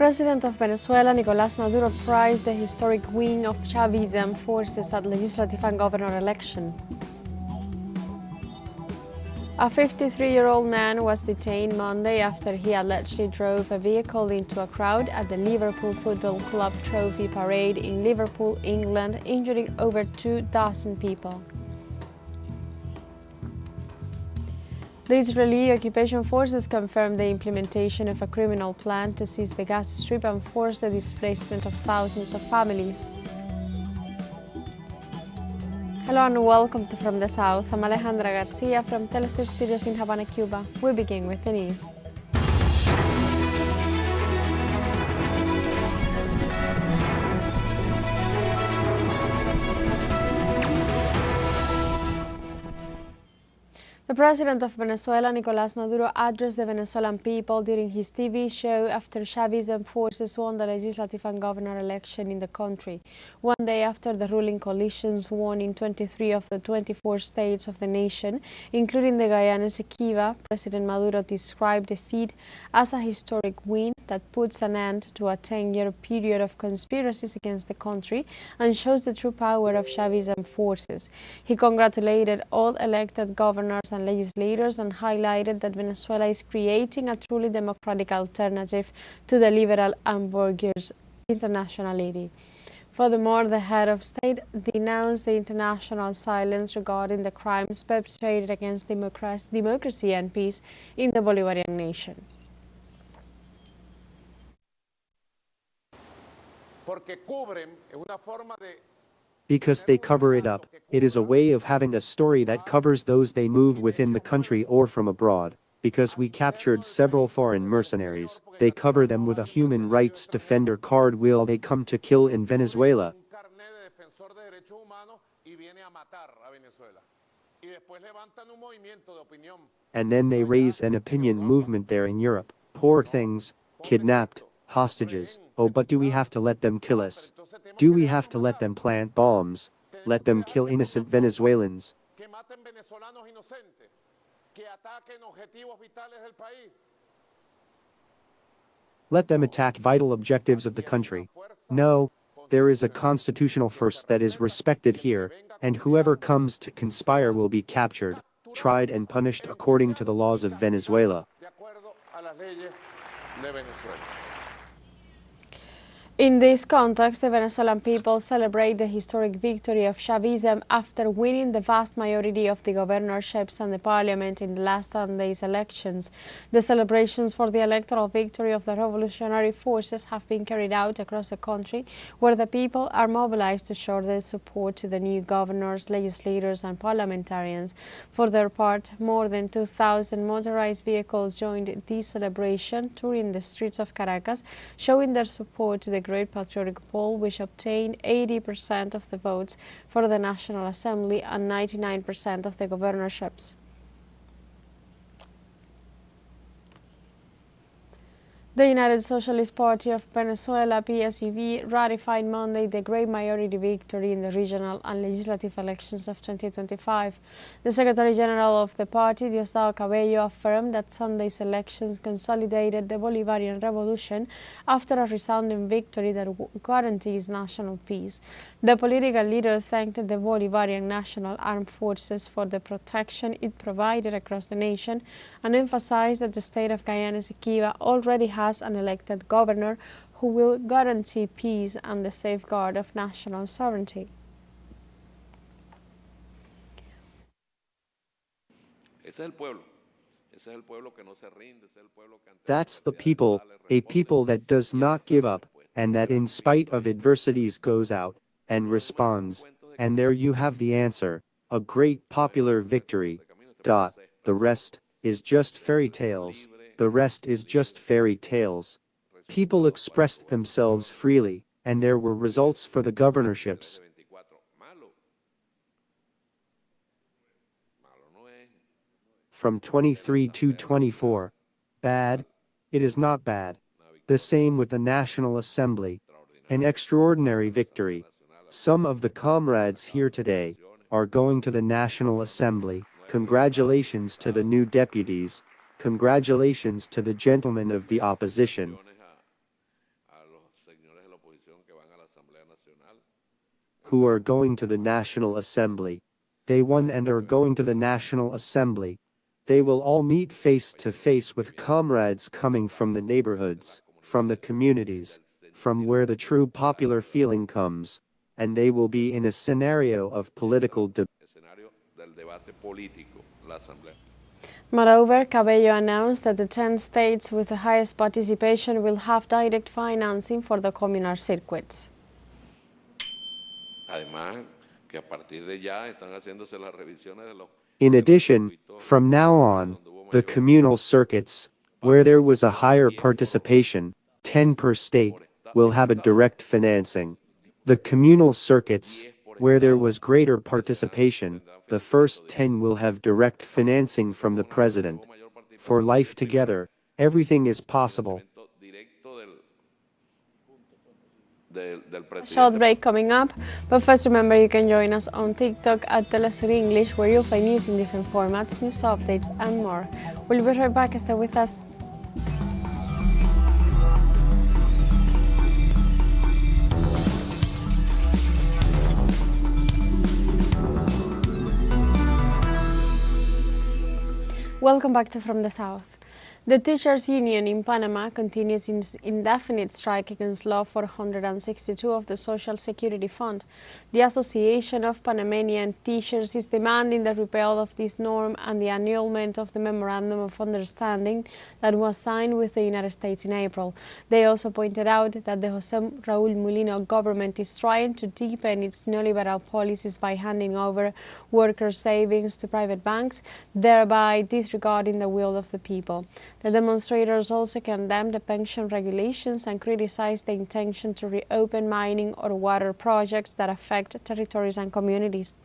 President of Venezuela, Nicolás Maduro, prized the historic win of Chavism forces at legislative and governor election. A 53-year-old man was detained Monday after he allegedly drove a vehicle into a crowd at the Liverpool Football Club Trophy Parade in Liverpool, England, injuring over 2,000 people. The Israeli occupation forces confirmed the implementation of a criminal plan to seize the Gaza Strip and force the displacement of thousands of families. Hello and welcome to From the South. I'm Alejandra Garcia from teleSUR Studios in Havana, Cuba. We begin with the news. The president of Venezuela, Nicolás Maduro, addressed the Venezuelan people during his TV show after Chavism forces won the legislative and governor election in the country, one day after the ruling coalitions won in 23 of the 24 states of the nation, including the Guyana Esequiba. President Maduro described defeat as a historic win that puts an end to a 10-year period of conspiracies against the country and shows the true power of Chavism forces. He congratulated all elected governors and legislators and highlighted that Venezuela is creating a truly democratic alternative to the liberal and bourgeois internationality. Furthermore, the head of state denounced the international silence regarding the crimes perpetrated against democracy and peace in the Bolivarian nation. Because they cover it up, it is a way of having a story that covers those they move within the country or from abroad. Because we captured several foreign mercenaries, they cover them with a human rights defender card. Will they come to kill in Venezuela? And then they raise an opinion movement there in Europe. Poor things, kidnapped, hostages. Oh, but do we have to let them kill us? Do we have to let them plant bombs? Let them kill innocent Venezuelans? Let them attack vital objectives of the country? No, there is a constitutional first that is respected here, and whoever comes to conspire will be captured, tried and punished according to the laws of Venezuela. In this context, the Venezuelan people celebrate the historic victory of Chavism after winning the vast majority of the governorships and the parliament in the last Sunday's elections. The celebrations for the electoral victory of the revolutionary forces have been carried out across the country, where the people are mobilized to show their support to the new governors, legislators and parliamentarians. For their part, more than 2,000 motorized vehicles joined this celebration, touring the streets of Caracas, showing their support to the Great Patriotic Poll, which obtained 80% of the votes for the National Assembly and 99% of the governorships. The United Socialist Party of Venezuela, PSUV, ratified Monday the great majority victory in the regional and legislative elections of 2025. The Secretary General of the party, Diosdado Cabello, affirmed that Sunday's elections consolidated the Bolivarian Revolution after a resounding victory that guarantees national peace. The political leader thanked the Bolivarian National Armed Forces for the protection it provided across the nation and emphasized that the state of Guyana Esequiba already has an elected governor who will guarantee peace and the safeguard of national sovereignty. That's the people, a people that does not give up, and that in spite of adversities goes out and responds. And there you have the answer, a great popular victory. The rest is just fairy tales. The rest is just fairy tales. People expressed themselves freely, and there were results for the governorships. From 23 to 24. Bad? It is not bad. The same with the National Assembly. An extraordinary victory. Some of the comrades here today are going to the National Assembly. Congratulations to the new deputies. Congratulations to the gentlemen of the opposition. who are going to the National Assembly. They won and are going to the National Assembly. They will all meet face to face with comrades coming from the neighborhoods, from the communities, from where the true popular feeling comes, and they will be in a scenario of political debate. Moreover, Cabello announced that the 10 states with the highest participation will have direct financing for the communal circuits. In addition, from now on, the communal circuits, where there was a higher participation, 10 per state, will have a direct financing. The communal circuits, where there was greater participation, the first 10 will have direct financing from the president. For life together, everything is possible. A short break coming up, but first remember you can join us on TikTok at teleSUR English, where you'll find news in different formats, news updates and more. We'll be right back, stay with us. Welcome back to From the South. The teachers' union in Panama continues its indefinite strike against Law 462 of the Social Security Fund. The Association of Panamanian Teachers is demanding the repeal of this norm and the annulment of the Memorandum of Understanding that was signed with the United States in April. They also pointed out that the José Raúl Mulino government is trying to deepen its neoliberal policies by handing over workers' savings to private banks, thereby disregarding the will of the people. The demonstrators also condemned the pension regulations and criticized the intention to reopen mining or water projects that affect territories and communities.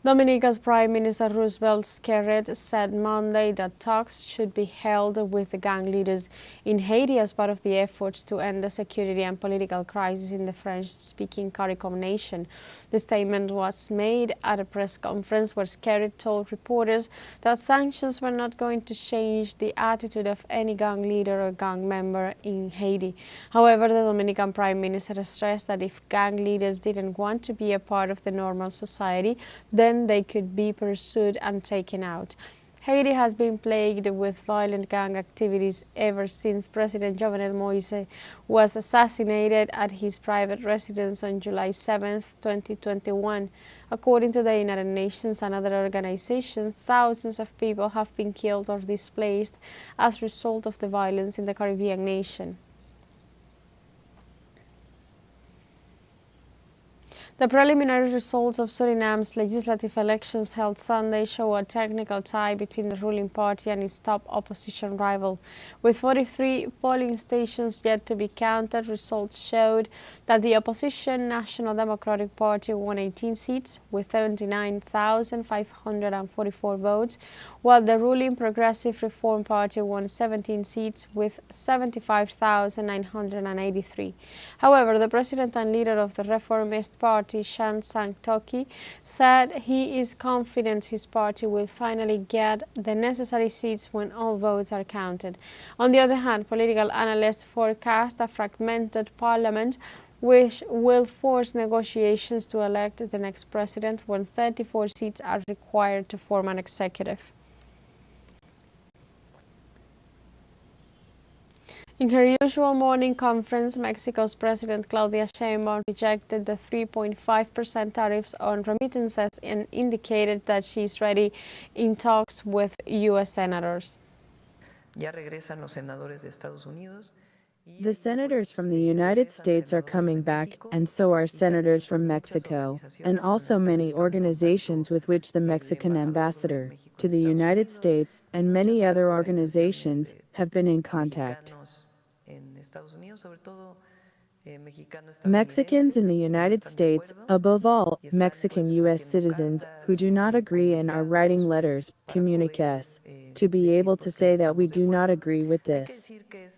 Dominica's Prime Minister Roosevelt Skerrit said Monday that talks should be held with the gang leaders in Haiti as part of the efforts to end the security and political crisis in the French-speaking CARICOM nation. The statement was made at a press conference where Skerrit told reporters that sanctions were not going to change the attitude of any gang leader or gang member in Haiti. However, the Dominican Prime Minister stressed that if gang leaders didn't want to be a part of the normal society, then they could be pursued and taken out. Haiti has been plagued with violent gang activities ever since President Jovenel Moise was assassinated at his private residence on July 7, 2021. According to the United Nations and other organizations, thousands of people have been killed or displaced as a result of the violence in the Caribbean nation. The preliminary results of Suriname's legislative elections held Sunday show a technical tie between the ruling party and its top opposition rival. With 43 polling stations yet to be counted, results showed that the opposition National Democratic Party won 18 seats with 79,544 votes, while the ruling Progressive Reform Party won 17 seats with 75,983. However, the president and leader of the Reformist Party, Shan Sang-Toki, said he is confident his party will finally get the necessary seats when all votes are counted. On the other hand, political analysts forecast a fragmented parliament which will force negotiations to elect the next president when 34 seats are required to form an executive. In her usual morning conference, Mexico's President Claudia Sheinbaum rejected the 3.5% tariffs on remittances and indicated that she is ready in talks with U.S. senators. The senators from the United States are coming back, and so are senators from Mexico, and also many organizations with which the Mexican ambassador to the United States and many other organizations have been in contact. Mexicans in the United States, above all, Mexican U.S. citizens who do not agree and are writing letters, communiques, to be able to say that we do not agree with this.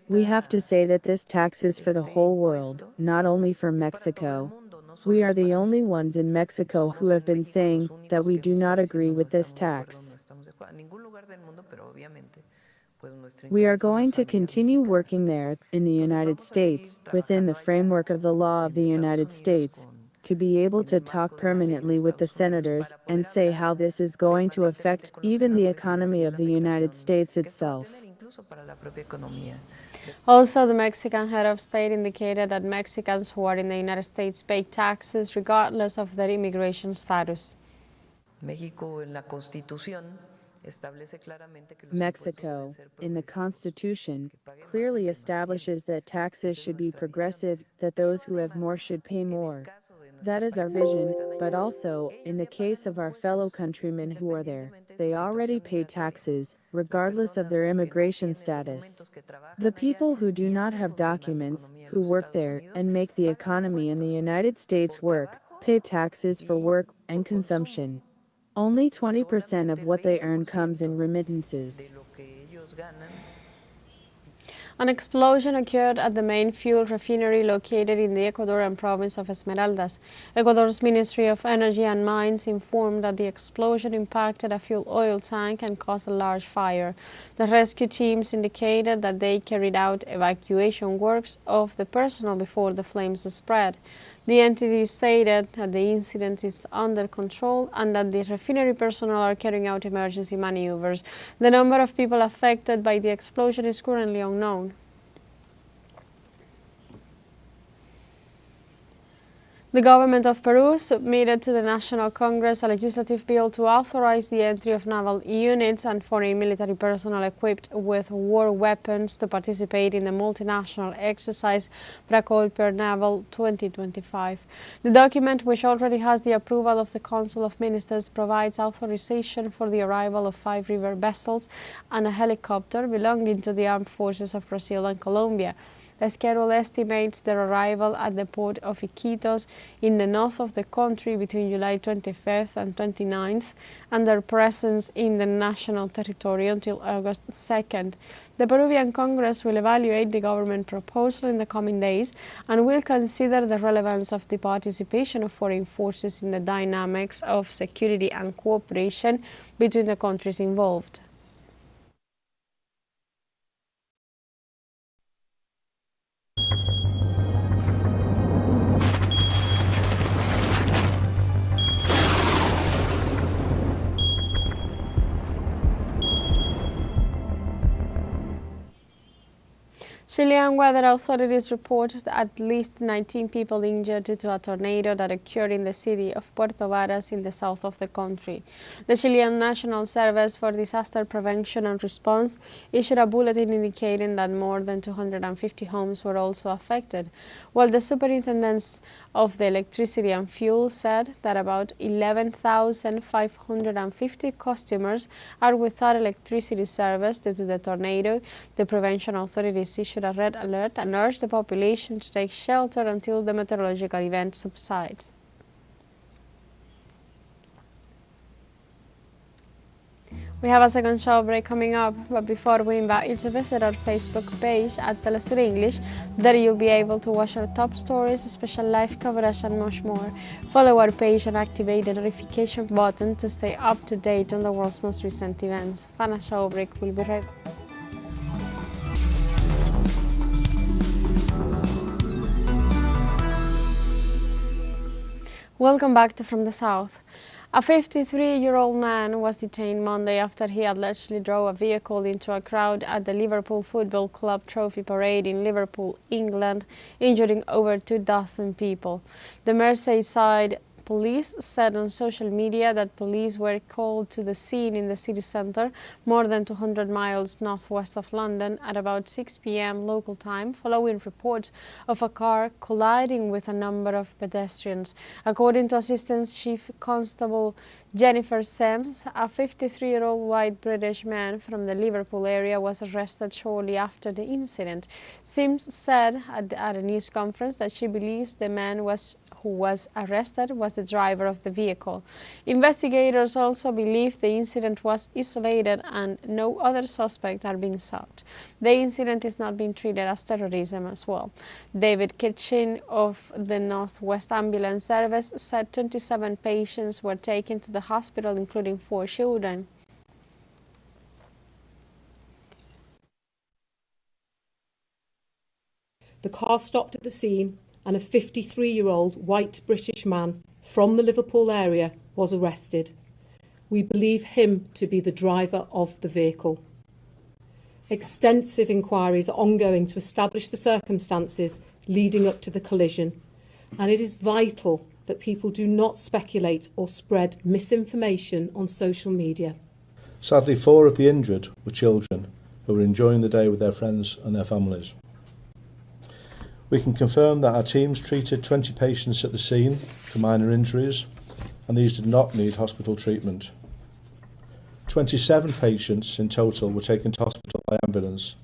We have to say that this tax is for the whole world, not only for Mexico. We are the only ones in Mexico who have been saying that we do not agree with this tax. We are going to continue working there, in the United States, within the framework of the law of the United States, to be able to talk permanently with the senators and say how this is going to affect even the economy of the United States itself. Also, the Mexican head of state indicated that Mexicans who are in the United States pay taxes regardless of their immigration status. Mexico, in the Constitution, clearly establishes that taxes should be progressive, that those who have more should pay more. That is our vision, but also, in the case of our fellow countrymen who are there, they already pay taxes, regardless of their immigration status. The people who do not have documents, who work there and make the economy in the United States work, pay taxes for work and consumption. Only 20% of what they earn comes in remittances. An explosion occurred at the main fuel refinery located in the Ecuadorian province of Esmeraldas. Ecuador's Ministry of Energy and Mines informed that the explosion impacted a fuel oil tank and caused a large fire. The rescue teams indicated that they carried out evacuation works of the personnel before the flames spread. The entity stated that the incident is under control and that the refinery personnel are carrying out emergency maneuvers. The number of people affected by the explosion is currently unknown. The government of Peru submitted to the National Congress a legislative bill to authorize the entry of naval units and foreign military personnel equipped with war weapons to participate in the multinational exercise Pracolper Naval 2025. The document, which already has the approval of the Council of Ministers, provides authorization for the arrival of 5 river vessels and a helicopter belonging to the armed forces of Brazil and Colombia. The schedule estimates their arrival at the port of Iquitos in the north of the country between July 25th and 29th and their presence in the national territory until August 2nd. The Peruvian Congress will evaluate the government proposal in the coming days and will consider the relevance of the participation of foreign forces in the dynamics of security and cooperation between the countries involved. Chilean weather authorities reported at least 19 people injured due to a tornado that occurred in the city of Puerto Varas in the south of the country. The Chilean National Service for Disaster Prevention and Response issued a bulletin indicating that more than 250 homes were also affected, while the superintendents of the electricity and fuel said that about 11,550 customers are without electricity service due to the tornado. The prevention authorities issued a red alert and urged the population to take shelter until the meteorological event subsides. We have a second show break coming up, but before we invite you to visit our Facebook page at teleSUR English. There you'll be able to watch our top stories, special live coverage and much more. Follow our page and activate the notification button to stay up to date on the world's most recent events. Final show break will be right back. Welcome back to From the South. A 53-year-old man was detained Monday after he allegedly drove a vehicle into a crowd at the Liverpool Football Club Trophy Parade in Liverpool, England, injuring over 2,000 people. The Merseyside Police said on social media that police were called to the scene in the city centre, more than 200 miles northwest of London, at about 6 p.m. local time, following reports of a car colliding with a number of pedestrians. According to Assistant Chief Constable Jennifer Sims, a 53-year-old white British man from the Liverpool area was arrested shortly after the incident. Sims said at a news conference that she believes the man who was arrested was the driver of the vehicle. Investigators also believe the incident was isolated and no other suspects are being sought. The incident is not being treated as terrorism as well. David Kitchen of the North West Ambulance Service said 27 patients were taken to the hospital, including 4 children. The car stopped at the scene and a 53-year-old white British man from the Liverpool area was arrested. We believe him to be the driver of the vehicle. Extensive inquiries are ongoing to establish the circumstances leading up to the collision, and it is vital that people do not speculate or spread misinformation on social media. Sadly, 4 of the injured were children who were enjoying the day with their friends and their families. We can confirm that our teams treated 20 patients at the scene for minor injuries, and these did not need hospital treatment. 27 patients in total were taken to hospital by ambulance,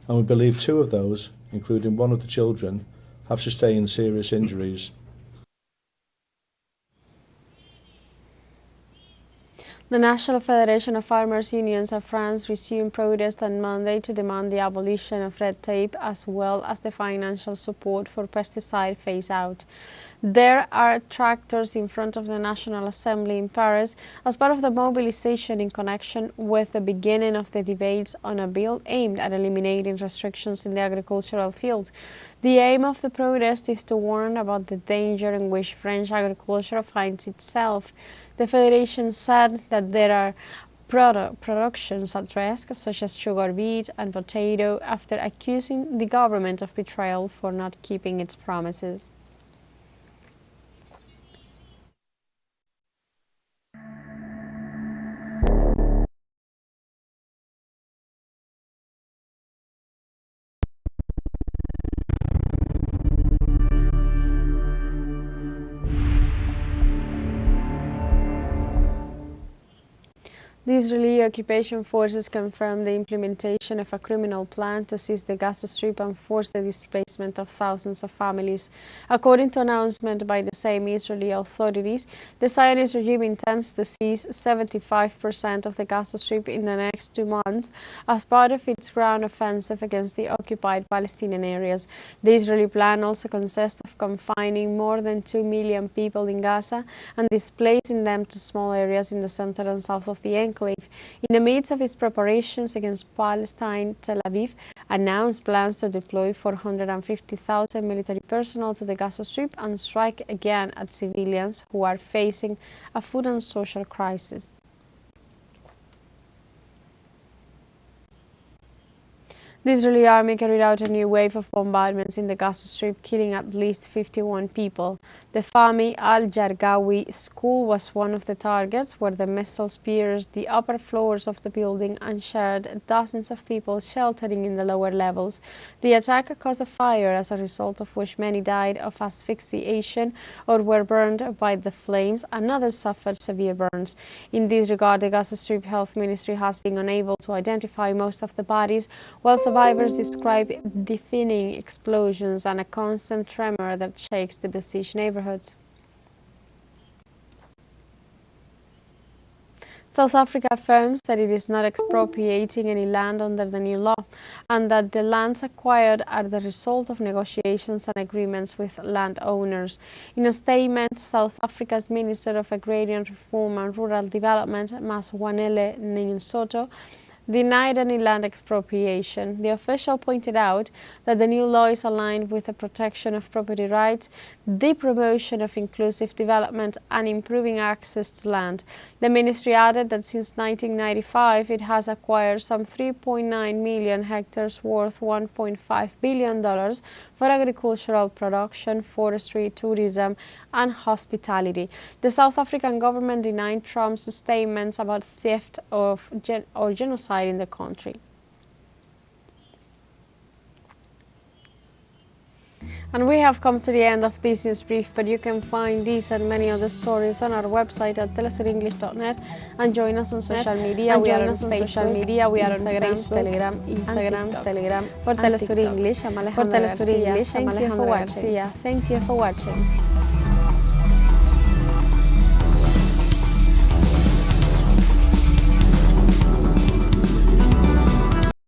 and we believe 2 of those, including one of the children, have sustained serious injuries. The National Federation of Farmers' Unions of France resumed protest on Monday to demand the abolition of red tape as well as the financial support for pesticide phase-out. There are tractors in front of the National Assembly in Paris as part of the mobilization in connection with the beginning of the debates on a bill aimed at eliminating restrictions in the agricultural field. The aim of the protest is to warn about the danger in which French agriculture finds itself. The Federation said that there are productions at risk, such as sugar beet and potato, after accusing the government of betrayal for not keeping its promises. The Israeli occupation forces confirmed the implementation of a criminal plan to seize the Gaza Strip and force the displacement of thousands of families. According to an announcement by the same Israeli authorities, the Zionist regime intends to seize 75% of the Gaza Strip in the next 2 months as part of its ground offensive against the occupied Palestinian areas. The Israeli plan also consists of confining more than 2 million people in Gaza and displacing them to small areas in the center and south of the enclave. In the midst of its preparations against Palestine, Tel Aviv announced plans to deploy 450,000 military personnel to the Gaza Strip and strike again at civilians who are facing a food and social crisis. The Israeli army carried out a new wave of bombardments in the Gaza Strip, killing at least 51 people. The Fahmy al-Jargawi school was one of the targets, where the missiles pierced the upper floors of the building and shared dozens of people sheltering in the lower levels. The attack caused a fire, as a result of which many died of asphyxiation or were burned by the flames, and others suffered severe burns. In this regard, the Gaza Strip Health Ministry has been unable to identify most of the bodies, while survivors describe deafening explosions and a constant tremor that shakes the besieged neighborhoods. South Africa affirms that it is not expropriating any land under the new law and that the lands acquired are the result of negotiations and agreements with landowners. In a statement, South Africa's Minister of Agrarian Reform and Rural Development, Maswanele Nsoto, denied any land expropriation. The official pointed out that the new law is aligned with the protection of property rights, the promotion of inclusive development, and improving access to land. The ministry added that since 1995 it has acquired some 3.9 million hectares worth $1.5 billion for agricultural production, forestry, tourism, and hospitality. The South African government denied Trump's statements about theft or genocide in the country. And we have come to the end of this news brief, but you can find these and many other stories on our website at telesurenglish.net and join us on social media. We are on Facebook, we are on Instagram, Telegram, por Telesur English. I'm Alejandra Garcia. Thank you for watching.